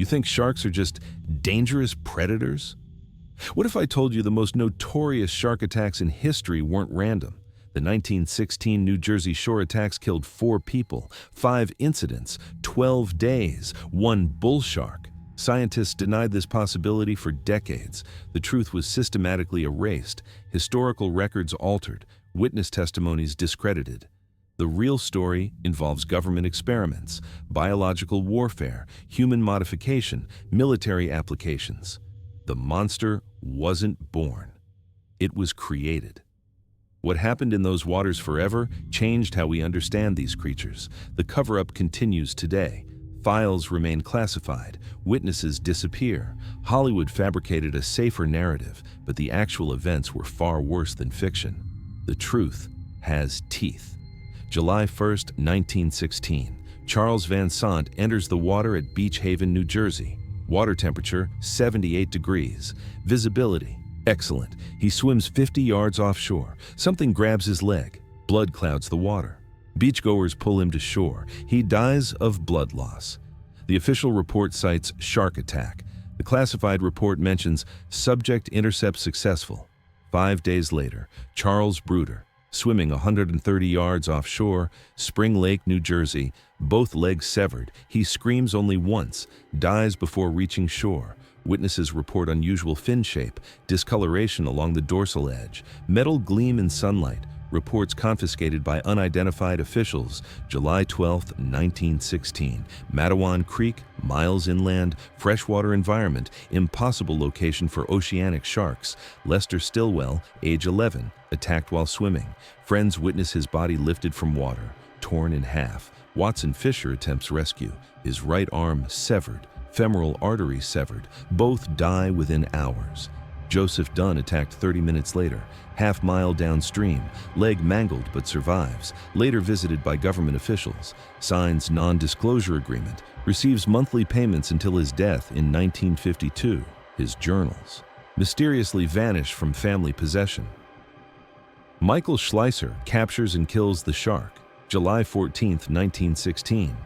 You think sharks are just dangerous predators? What if I told you the most notorious shark attacks in history weren't random? The 1916 New Jersey shore attacks killed 4 people, 5 incidents, 12 days, 1 bull shark. Scientists denied this possibility for decades. The truth was systematically erased, historical records altered, witness testimonies discredited. The real story involves government experiments, biological warfare, human modification, military applications. The monster wasn't born. It was created. What happened in those waters forever changed how we understand these creatures. The cover-up continues today. Files remain classified, witnesses disappear. Hollywood fabricated a safer narrative, but the actual events were far worse than fiction. The truth has teeth. July 1st, 1916. Charles Van Sant enters the water at Beach Haven, New Jersey. Water temperature, 78 degrees. Visibility, excellent. He swims 50 yards offshore. Something grabs his leg. Blood clouds the water. Beachgoers pull him to shore. He dies of blood loss. The official report cites shark attack. The classified report mentions subject intercept successful. 5 days later, Charles Bruder, swimming 130 yards offshore, Spring Lake, New Jersey, both legs severed. He screams only once, dies before reaching shore. Witnesses report unusual fin shape, discoloration along the dorsal edge, metal gleam in sunlight. Reports confiscated by unidentified officials. July 12, 1916. Matawan Creek, miles inland, freshwater environment, impossible location for oceanic sharks. Lester Stillwell, age 11, attacked while swimming. Friends witness his body lifted from water, torn in half. Watson Fisher attempts rescue. His right arm severed, femoral artery severed. Both die within hours. Joseph Dunn attacked 30 minutes later, half-mile downstream, leg mangled but survives, later visited by government officials, signs non-disclosure agreement, receives monthly payments until his death in 1952. His journals mysteriously vanish from family possession. Michael Schleicher captures and kills the shark, July 14, 1916.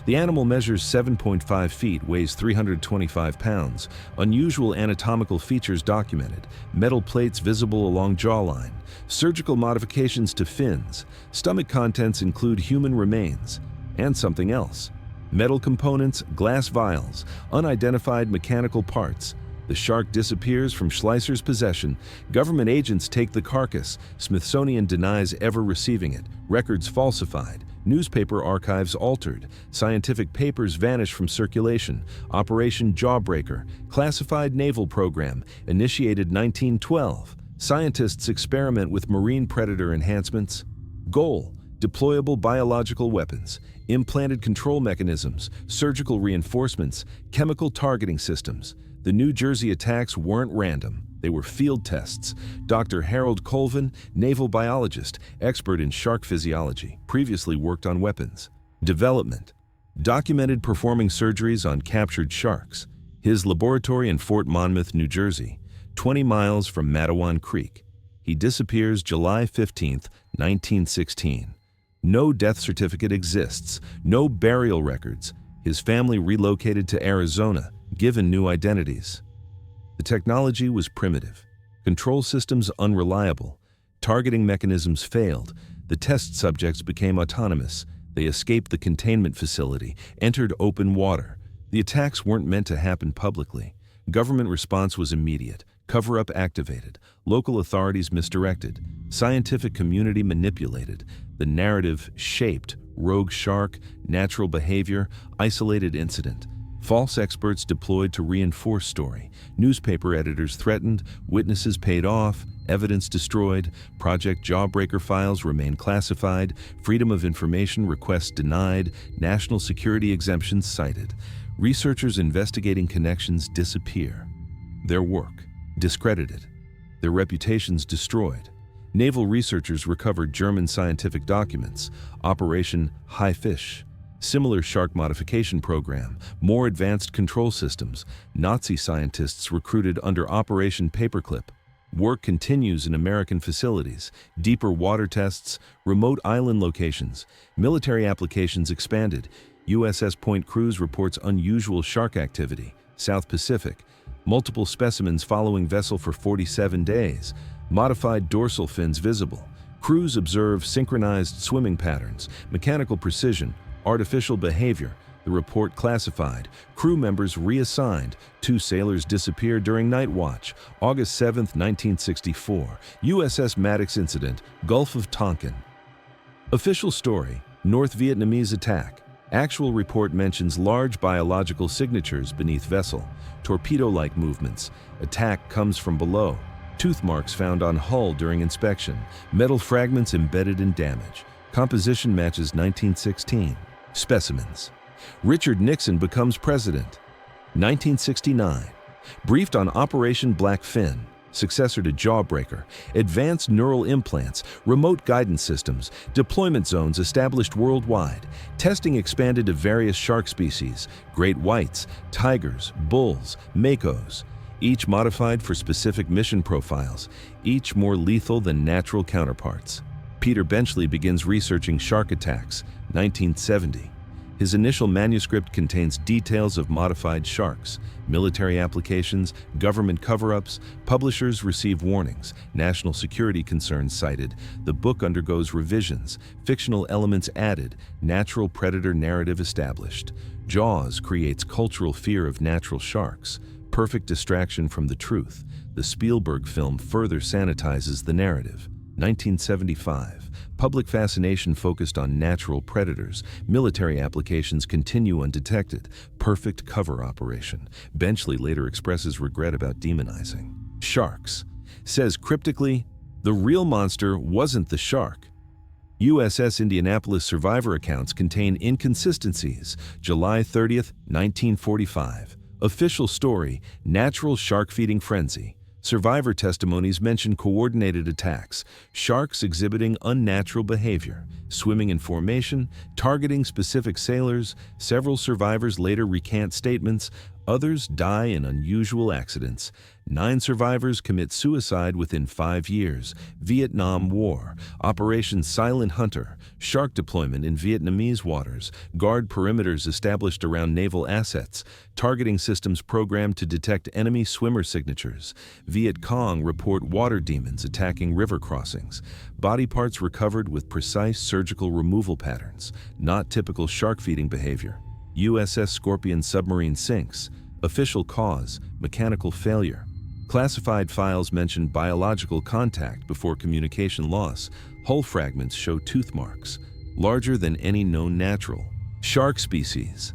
The animal measures 7.5 feet, weighs 325 pounds. Unusual anatomical features documented. Metal plates visible along jawline. Surgical modifications to fins. Stomach contents include human remains. And something else. Metal components, glass vials, unidentified mechanical parts. The shark disappears from Schleicher's possession. Government agents take the carcass. Smithsonian denies ever receiving it. Records falsified. Newspaper archives altered. Scientific papers vanish from circulation. Operation Jawbreaker. Classified naval program. Initiated 1912. Scientists experiment with marine predator enhancements. Goal: deployable biological weapons. Implanted control mechanisms. Surgical reinforcements. Chemical targeting systems. The New Jersey attacks weren't random. They were field tests. Dr. Harold Colvin, naval biologist, expert in shark physiology, previously worked on weapons. Development: documented performing surgeries on captured sharks. His laboratory in Fort Monmouth, New Jersey, 20 miles from Matawan Creek. He disappears July 15, 1916. No death certificate exists, no burial records. His family relocated to Arizona, given new identities. The technology was primitive, control systems unreliable, targeting mechanisms failed. The test subjects became autonomous. They escaped the containment facility, entered open water. The attacks weren't meant to happen publicly. Government response was immediate, cover-up activated, local authorities misdirected, scientific community manipulated. The narrative shaped: rogue shark, natural behavior, isolated incident. False experts deployed to reinforce story. Newspaper editors threatened, witnesses paid off, evidence destroyed. Project Jawbreaker files remain classified, freedom of information requests denied, national security exemptions cited. Researchers investigating connections disappear. Their work discredited. Their reputations destroyed. Naval researchers recovered German scientific documents. Operation High Fish. Similar shark modification program, more advanced control systems. Nazi scientists recruited under Operation Paperclip. Work continues in American facilities, deeper water tests, remote island locations. Military applications expanded. USS Point Cruz reports unusual shark activity, South Pacific. Multiple specimens following vessel for 47 days. Modified dorsal fins visible. Crews observe synchronized swimming patterns, mechanical precision, artificial behavior. The report classified. Crew members reassigned. 2 sailors disappeared during night watch. August 7, 1964. USS Maddox incident, Gulf of Tonkin. Official story, North Vietnamese attack. Actual report mentions large biological signatures beneath vessel. Torpedo-like movements. Attack comes from below. Tooth marks found on hull during inspection. Metal fragments embedded in damage. Composition matches 1916. Specimens. Richard Nixon becomes president. 1969. Briefed on Operation Blackfin, successor to Jawbreaker, advanced neural implants, remote guidance systems, deployment zones established worldwide, testing expanded to various shark species, great whites, tigers, bulls, makos, each modified for specific mission profiles, each more lethal than natural counterparts. Peter Benchley begins researching shark attacks, 1970. His initial manuscript contains details of modified sharks, military applications, government cover-ups. Publishers receive warnings, national security concerns cited. The book undergoes revisions, fictional elements added, natural predator narrative established. Jaws creates cultural fear of natural sharks, perfect distraction from the truth. The Spielberg film further sanitizes the narrative. 1975. Public fascination focused on natural predators. Military applications continue undetected. Perfect cover operation. Benchley later expresses regret about demonizing sharks. Says cryptically, the real monster wasn't the shark. USS Indianapolis survivor accounts contain inconsistencies. July 30, 1945. Official story, natural shark feeding frenzy. Survivor testimonies mention coordinated attacks, sharks exhibiting unnatural behavior, swimming in formation, targeting specific sailors. Several survivors later recant statements. Others die in unusual accidents. 9 survivors commit suicide within 5 years. Vietnam War. Operation Silent Hunter. Shark deployment in Vietnamese waters. Guard perimeters established around naval assets. Targeting systems programmed to detect enemy swimmer signatures. Viet Cong report water demons attacking river crossings. Body parts recovered with precise surgical removal patterns. Not typical shark feeding behavior. USS Scorpion submarine sinks. Official cause, mechanical failure. Classified files mention biological contact before communication loss. Hull fragments show tooth marks, larger than any known natural shark species.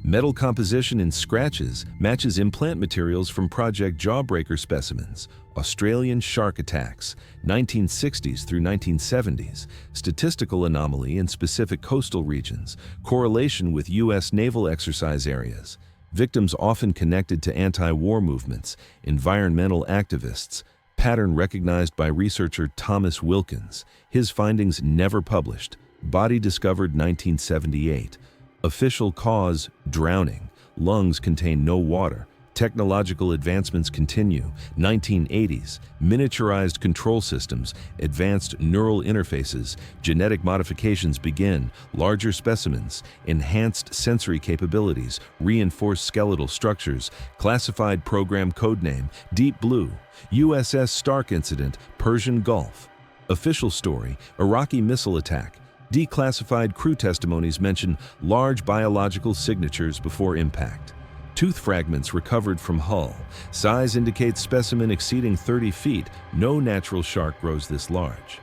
Metal composition in scratches matches implant materials from Project Jawbreaker specimens. Australian shark attacks, 1960s through 1970s. Statistical anomaly in specific coastal regions. Correlation with U.S. naval exercise areas. Victims often connected to anti-war movements. Environmental activists. Pattern recognized by researcher Thomas Wilkins. His findings never published. Body discovered 1978. Official cause, drowning. Lungs contain no water. Technological advancements continue. 1980s. Miniaturized control systems. Advanced neural interfaces. Genetic modifications begin. Larger specimens. Enhanced sensory capabilities. Reinforced skeletal structures. Classified program codename, Deep Blue. USS Stark incident, Persian Gulf. Official story, Iraqi missile attack. Declassified crew testimonies mention large biological signatures before impact. Tooth fragments recovered from hull. Size indicates specimen exceeding 30 feet. No natural shark grows this large.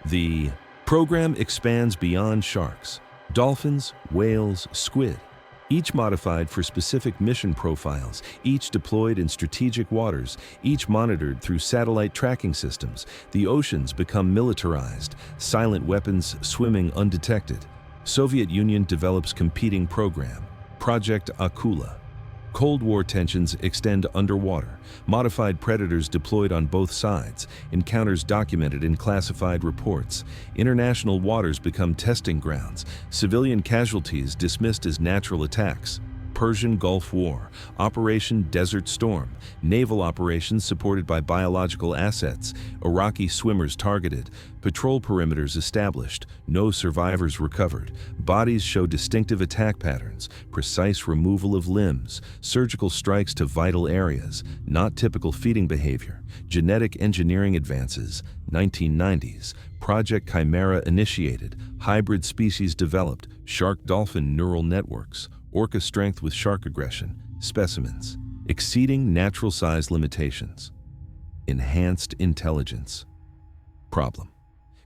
The program expands beyond sharks. Dolphins, whales, squid. Each modified for specific mission profiles, each deployed in strategic waters, each monitored through satellite tracking systems. The oceans become militarized, silent weapons swimming undetected. Soviet Union develops competing program, Project Akula. Cold War tensions extend underwater. Modified predators deployed on both sides. Encounters documented in classified reports. International waters become testing grounds. Civilian casualties dismissed as natural attacks. Persian Gulf War, Operation Desert Storm, naval operations supported by biological assets, Iraqi swimmers targeted, patrol perimeters established, no survivors recovered, bodies show distinctive attack patterns, precise removal of limbs, surgical strikes to vital areas, not typical feeding behavior, genetic engineering advances, 1990s, Project Chimera initiated, hybrid species developed, shark-dolphin neural networks, orca strength with shark aggression, specimens, exceeding natural size limitations, enhanced intelligence. Problem: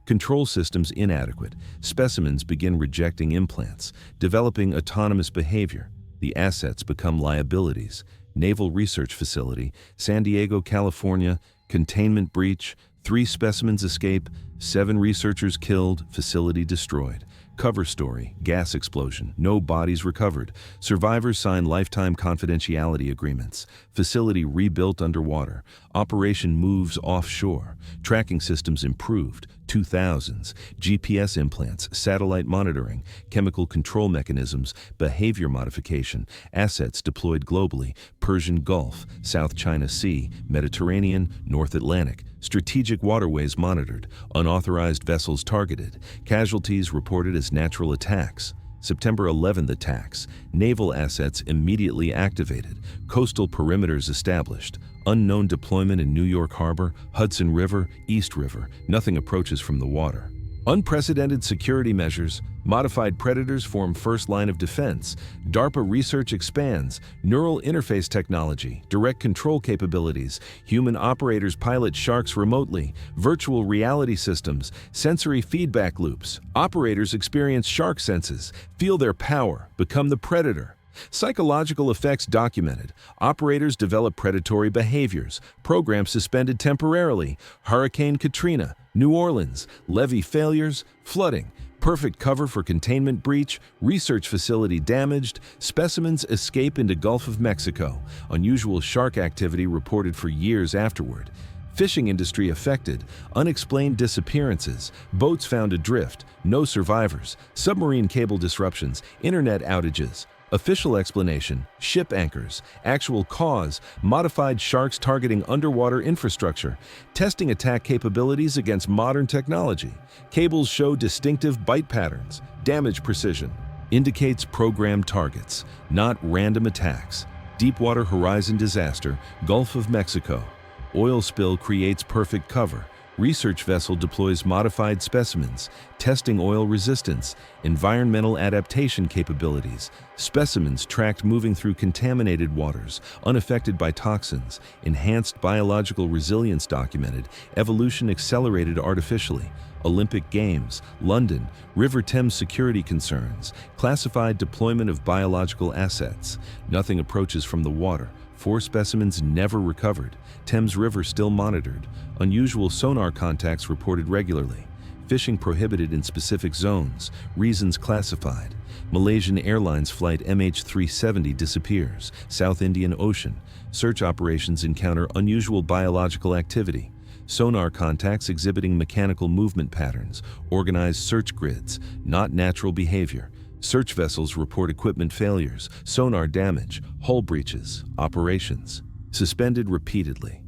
control systems inadequate, specimens begin rejecting implants, developing autonomous behavior, the assets become liabilities, Naval Research Facility, San Diego, California, containment breach, 3 specimens escape, 7 researchers killed, facility destroyed. Cover story: gas explosion, no bodies recovered. Survivors sign lifetime confidentiality agreements. Facility rebuilt underwater. Operation moves offshore. Tracking systems improved. 2000s. GPS implants, satellite monitoring, chemical control mechanisms, behavior modification, assets deployed globally. Persian Gulf, South China Sea, Mediterranean, North Atlantic. Strategic waterways monitored. Unauthorized vessels targeted. Casualties reported as natural attacks. September 11th attacks. Naval assets immediately activated. Coastal perimeters established. Unknown deployment in New York Harbor, Hudson River, East River. Nothing approaches from the water. Unprecedented security measures. Modified predators form first line of defense. DARPA research expands. Neural interface technology, direct control capabilities. Human operators pilot sharks remotely. Virtual reality systems, sensory feedback loops. Operators experience shark senses, feel their power, become the predator. Psychological effects documented. Operators develop predatory behaviors. Program suspended temporarily. Hurricane Katrina, New Orleans, levee failures, flooding. Perfect cover for containment breach. Research facility damaged. Specimens escape into Gulf of Mexico. Unusual shark activity reported for years afterward. Fishing industry affected. Unexplained disappearances. Boats found adrift. No survivors. Submarine cable disruptions. Internet outages. Official explanation: ship anchors. Actual cause: modified sharks targeting underwater infrastructure. Testing attack capabilities against modern technology. Cables show distinctive bite patterns. Damage precision indicates programmed targets, not random attacks. Deepwater Horizon disaster, Gulf of Mexico. Oil spill creates perfect cover. Research vessel deploys modified specimens, testing oil resistance, environmental adaptation capabilities. Specimens tracked moving through contaminated waters, unaffected by toxins. Enhanced biological resilience documented, evolution accelerated artificially. Olympic Games, London, River Thames security concerns, classified deployment of biological assets. Nothing approaches from the water. 4 specimens never recovered. Thames River still monitored. Unusual sonar contacts reported regularly. Fishing prohibited in specific zones. Reasons classified. Malaysian Airlines flight MH370 disappears. South Indian Ocean. Search operations encounter unusual biological activity. Sonar contacts exhibiting mechanical movement patterns. Organized search grids, not natural behavior. Search vessels report equipment failures, sonar damage, hull breaches, operations. Suspended repeatedly.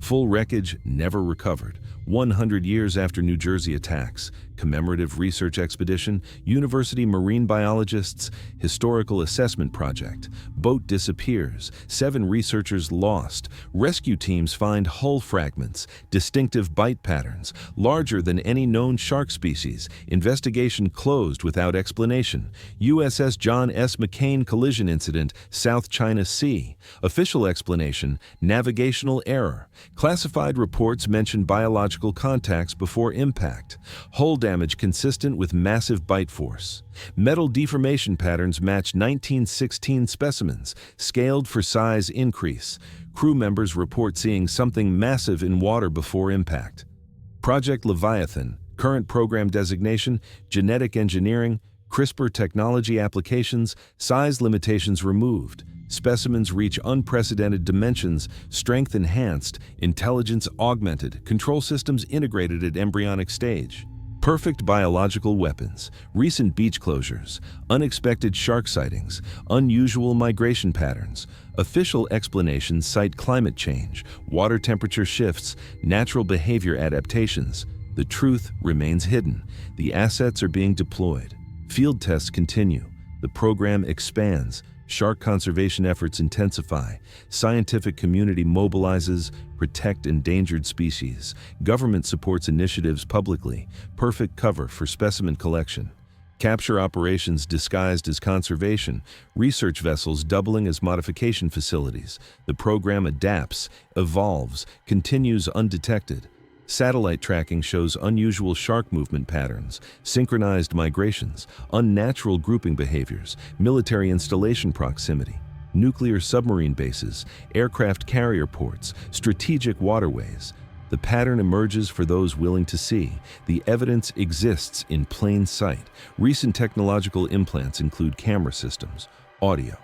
Full wreckage never recovered. 100 years after New Jersey attacks. Commemorative research expedition, university marine biologists, historical assessment project. Boat disappears, 7 researchers lost. Rescue teams find hull fragments, distinctive bite patterns, larger than any known shark species. Investigation closed without explanation. USS John S. McCain collision incident, South China Sea. Official explanation: navigational error. Classified reports mention biological contacts before impact. Hull damage consistent with massive bite force. Metal deformation patterns match 1916 specimens, scaled for size increase. Crew members report seeing something massive in water before impact. Project Leviathan, current program designation: genetic engineering, CRISPR technology applications, size limitations removed. Specimens reach unprecedented dimensions, strength enhanced, intelligence augmented, control systems integrated at embryonic stage. Perfect biological weapons, recent beach closures, unexpected shark sightings, unusual migration patterns. Official explanations cite climate change, water temperature shifts, natural behavior adaptations. The truth remains hidden. The assets are being deployed. Field tests continue. The program expands. Shark conservation efforts intensify. Scientific community mobilizes. Protect endangered species. Government supports initiatives publicly. Perfect cover for specimen collection. Capture operations disguised as conservation. Research vessels doubling as modification facilities. The program adapts, evolves, continues undetected. Satellite tracking shows unusual shark movement patterns, synchronized migrations, unnatural grouping behaviors, military installation proximity, nuclear submarine bases, aircraft carrier ports, strategic waterways. The pattern emerges for those willing to see. The evidence exists in plain sight. Recent technological implants include camera systems, audio,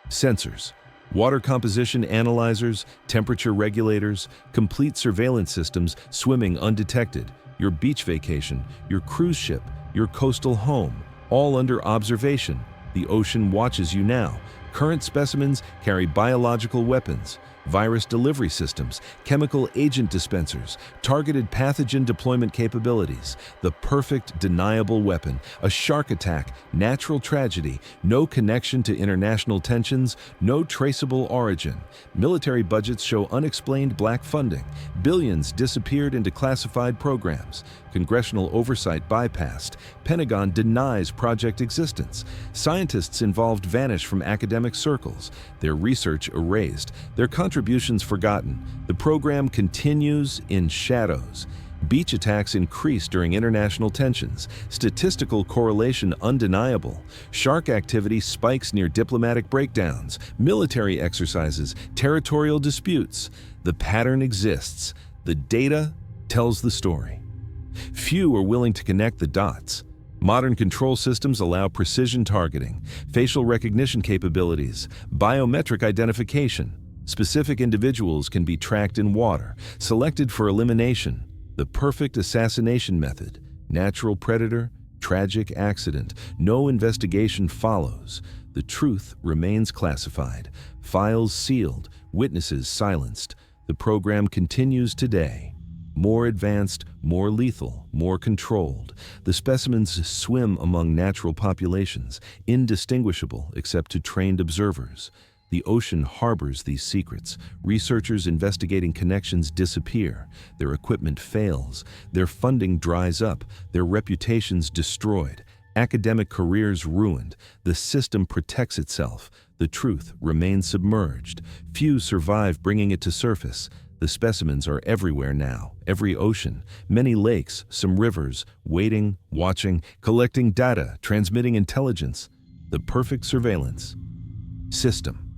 sensors, water composition analyzers, temperature regulators, complete surveillance systems swimming undetected. Your beach vacation, your cruise ship, your coastal home, all under observation. The ocean watches you now. Current specimens carry biological weapons, virus delivery systems, chemical agent dispensers, targeted pathogen deployment capabilities. The perfect deniable weapon, a shark attack, natural tragedy, no connection to international tensions, no traceable origin. Military budgets show unexplained black funding. Billions disappeared into classified programs. Congressional oversight bypassed. Pentagon denies project existence. Scientists involved vanish from academic circles. Their research erased. Their contributions forgotten. The program continues in shadows. Beach attacks increase during international tensions. Statistical correlation undeniable. Shark activity spikes near diplomatic breakdowns, military exercises, territorial disputes. The pattern exists. The data tells the story. Few are willing to connect the dots. Modern control systems allow precision targeting, facial recognition capabilities, biometric identification. Specific individuals can be tracked in water, selected for elimination. The perfect assassination method, natural predator, tragic accident. No investigation follows. The truth remains classified, files sealed, witnesses silenced. The program continues today. More advanced, more lethal, more controlled. The specimens swim among natural populations, indistinguishable except to trained observers. The ocean harbors these secrets. Researchers investigating connections disappear. Their equipment fails. Their funding dries up. Their reputations destroyed. Academic careers ruined. The system protects itself. The truth remains submerged. Few survive bringing it to surface. The specimens are everywhere now, every ocean, many lakes, some rivers, waiting, watching, collecting data, transmitting intelligence. The perfect surveillance system,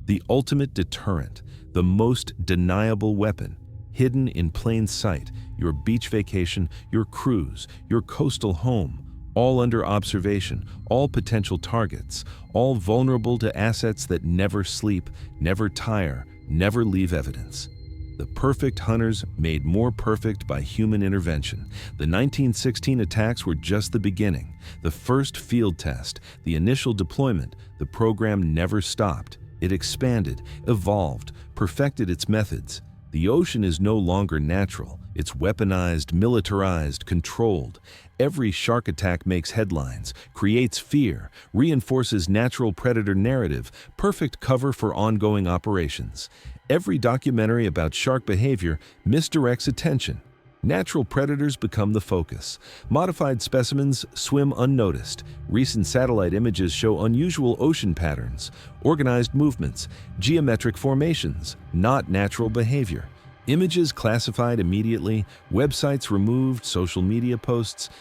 the ultimate deterrent, the most deniable weapon, hidden in plain sight, your beach vacation, your cruise, your coastal home, all under observation, all potential targets, all vulnerable to assets that never sleep, never tire, never leave evidence. The perfect hunters made more perfect by human intervention. The 1916 attacks were just the beginning. The first field test, the initial deployment. The program never stopped. It expanded, evolved, perfected its methods. The ocean is no longer natural. It's weaponized, militarized, controlled. Every shark attack makes headlines, creates fear, reinforces natural predator narrative, perfect cover for ongoing operations. Every documentary about shark behavior misdirects attention. Natural predators become the focus. Modified specimens swim unnoticed. Recent satellite images show unusual ocean patterns, organized movements, geometric formations, not natural behavior. Images classified immediately, websites removed, social media posts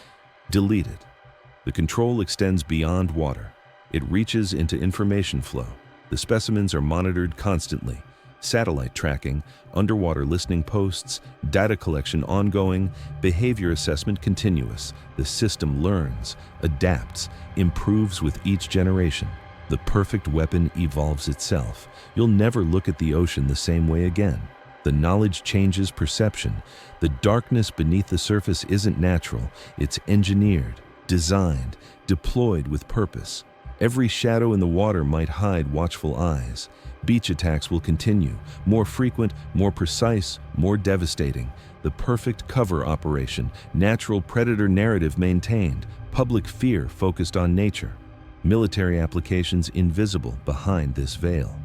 deleted. The control extends beyond water. It reaches into information flow. The specimens are monitored constantly. Satellite tracking, underwater listening posts, data collection ongoing, behavior assessment continuous. The system learns, adapts, improves with each generation. The perfect weapon evolves itself. You'll never look at the ocean the same way again. The knowledge changes perception. The darkness beneath the surface isn't natural. It's engineered, designed, deployed with purpose. Every shadow in the water might hide watchful eyes. Beach attacks will continue, more frequent, more precise, more devastating. The perfect cover operation, natural predator narrative maintained, public fear focused on nature. Military applications invisible behind this veil.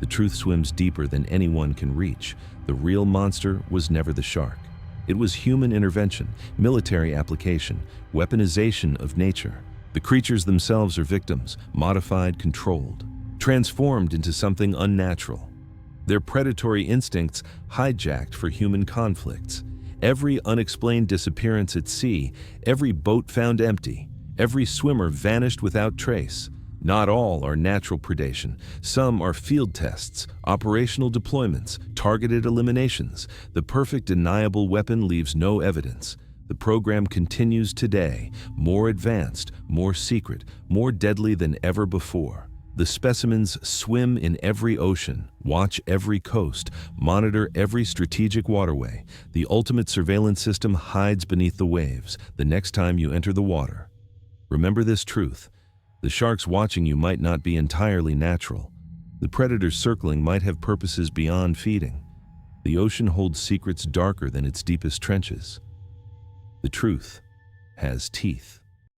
The truth swims deeper than anyone can reach. The real monster was never the shark. It was human intervention, military application, weaponization of nature. The creatures themselves are victims, modified, controlled, transformed into something unnatural. Their predatory instincts hijacked for human conflicts. Every unexplained disappearance at sea, every boat found empty, every swimmer vanished without trace. Not all are natural predation. Some are field tests, operational deployments, targeted eliminations. The perfect deniable weapon leaves no evidence. The program continues today, more advanced, more secret, more deadly than ever before. The specimens swim in every ocean, watch every coast, monitor every strategic waterway. The ultimate surveillance system hides beneath the waves the next time you enter the water. Remember this truth. The sharks watching you might not be entirely natural. The predators circling might have purposes beyond feeding. The ocean holds secrets darker than its deepest trenches. The truth has teeth.